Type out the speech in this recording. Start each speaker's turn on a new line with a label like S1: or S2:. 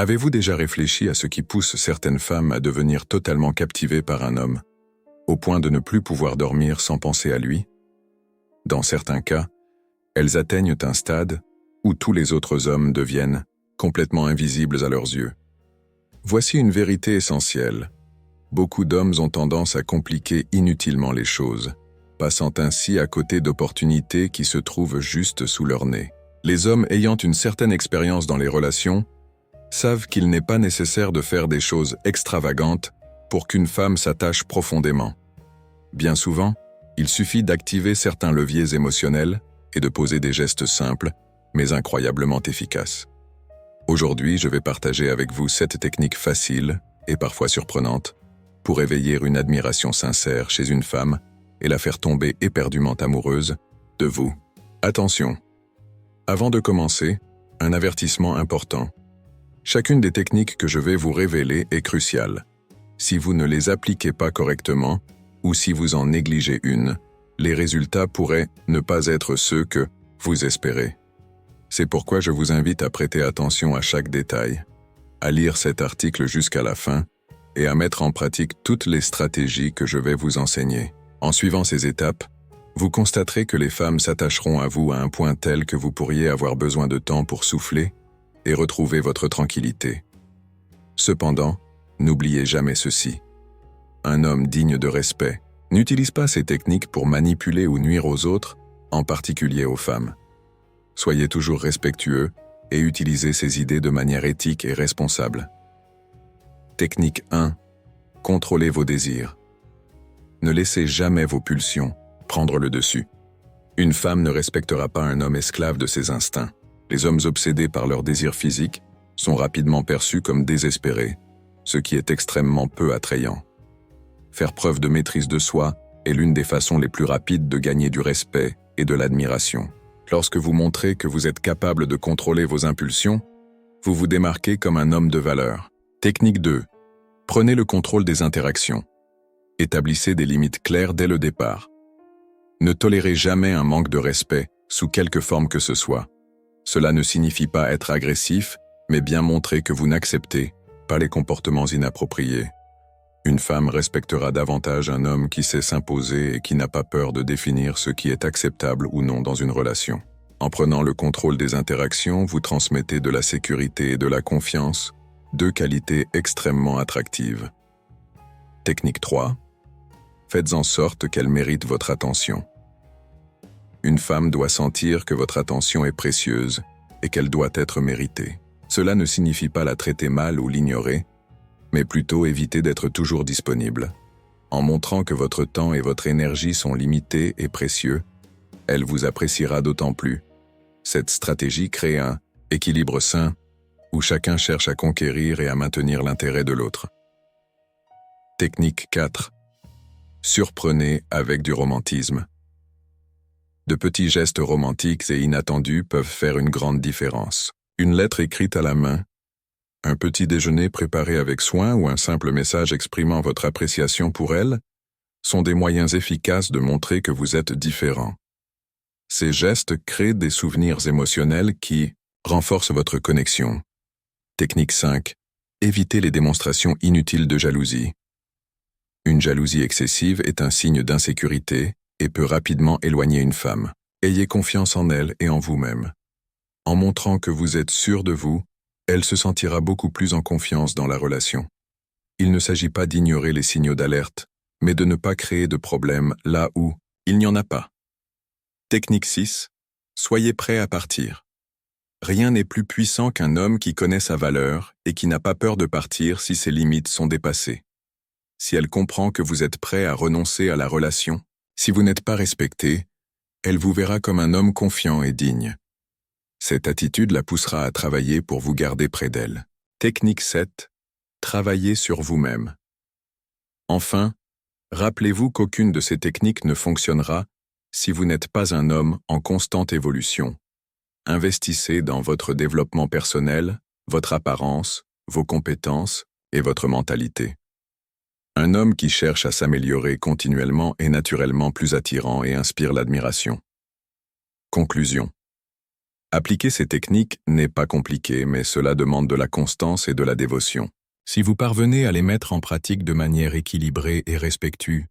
S1: Avez-vous déjà réfléchi à ce qui pousse certaines femmes à devenir totalement captivées par un homme, au point de ne plus pouvoir dormir sans penser à lui? Dans certains cas, elles atteignent un stade où tous les autres hommes deviennent complètement invisibles à leurs yeux. Voici une vérité essentielle. Beaucoup d'hommes ont tendance à compliquer inutilement les choses, passant ainsi à côté d'opportunités qui se trouvent juste sous leur nez. Les hommes ayant une certaine expérience dans les relations savent qu'il n'est pas nécessaire de faire des choses extravagantes pour qu'une femme s'attache profondément. Bien souvent, il suffit d'activer certains leviers émotionnels et de poser des gestes simples, mais incroyablement efficaces. Aujourd'hui, je vais partager avec vous 7 techniques faciles et parfois surprenantes pour éveiller une admiration sincère chez une femme et la faire tomber éperdument amoureuse de vous. Attention! Avant de commencer, un avertissement important. Chacune des techniques que je vais vous révéler est cruciale. Si vous ne les appliquez pas correctement, ou si vous en négligez une, les résultats pourraient ne pas être ceux que vous espérez. C'est pourquoi je vous invite à prêter attention à chaque détail, à lire cet article jusqu'à la fin et à mettre en pratique toutes les stratégies que je vais vous enseigner. En suivant ces étapes, vous constaterez que les femmes s'attacheront à vous à un point tel que vous pourriez avoir besoin de temps pour souffler et retrouver votre tranquillité. Cependant, n'oubliez jamais ceci. Un homme digne de respect n'utilise pas ces techniques pour manipuler ou nuire aux autres, en particulier aux femmes. Soyez toujours respectueux et utilisez ces idées de manière éthique et responsable. Technique 1. Contrôlez vos désirs. Ne laissez jamais vos pulsions prendre le dessus. Une femme ne respectera pas un homme esclave de ses instincts. Les hommes obsédés par leurs désirs physiques sont rapidement perçus comme désespérés, ce qui est extrêmement peu attrayant. Faire preuve de maîtrise de soi est l'une des façons les plus rapides de gagner du respect et de l'admiration. Lorsque vous montrez que vous êtes capable de contrôler vos impulsions, vous vous démarquez comme un homme de valeur. Technique 2. Prenez le contrôle des interactions. Établissez des limites claires dès le départ. Ne tolérez jamais un manque de respect, sous quelque forme que ce soit. Cela ne signifie pas être agressif, mais bien montrer que vous n'acceptez pas les comportements inappropriés. Une femme respectera davantage un homme qui sait s'imposer et qui n'a pas peur de définir ce qui est acceptable ou non dans une relation. En prenant le contrôle des interactions, vous transmettez de la sécurité et de la confiance, 2 qualités extrêmement attractives. Technique 3. Faites en sorte qu'elle mérite votre attention. Une femme doit sentir que votre attention est précieuse et qu'elle doit être méritée. Cela ne signifie pas la traiter mal ou l'ignorer, mais plutôt éviter d'être toujours disponible. En montrant que votre temps et votre énergie sont limités et précieux, elle vous appréciera d'autant plus. Cette stratégie crée un équilibre sain où chacun cherche à conquérir et à maintenir l'intérêt de l'autre. Technique 4. Surprenez avec du romantisme. De petits gestes romantiques et inattendus peuvent faire une grande différence. Une lettre écrite à la main, un petit déjeuner préparé avec soin ou un simple message exprimant votre appréciation pour elle sont des moyens efficaces de montrer que vous êtes différent. Ces gestes créent des souvenirs émotionnels qui renforcent votre connexion. Technique 5. Évitez les démonstrations inutiles de jalousie. Une jalousie excessive est un signe d'insécurité et peut rapidement éloigner une femme. Ayez confiance en elle et en vous-même. En montrant que vous êtes sûr de vous, elle se sentira beaucoup plus en confiance dans la relation. Il ne s'agit pas d'ignorer les signaux d'alerte, mais de ne pas créer de problème là où il n'y en a pas. Technique 6. Soyez prêt à partir. Rien n'est plus puissant qu'un homme qui connaît sa valeur et qui n'a pas peur de partir si ses limites sont dépassées. Si elle comprend que vous êtes prêt à renoncer à la relation, si vous n'êtes pas respecté, elle vous verra comme un homme confiant et digne. Cette attitude la poussera à travailler pour vous garder près d'elle. Technique 7. Travaillez sur vous-même. Enfin, rappelez-vous qu'aucune de ces techniques ne fonctionnera si vous n'êtes pas un homme en constante évolution. Investissez dans votre développement personnel, votre apparence, vos compétences et votre mentalité. Un homme qui cherche à s'améliorer continuellement est naturellement plus attirant et inspire l'admiration. Conclusion. Appliquer ces techniques n'est pas compliqué, mais cela demande de la constance et de la dévotion. Si vous parvenez à les mettre en pratique de manière équilibrée et respectueuse,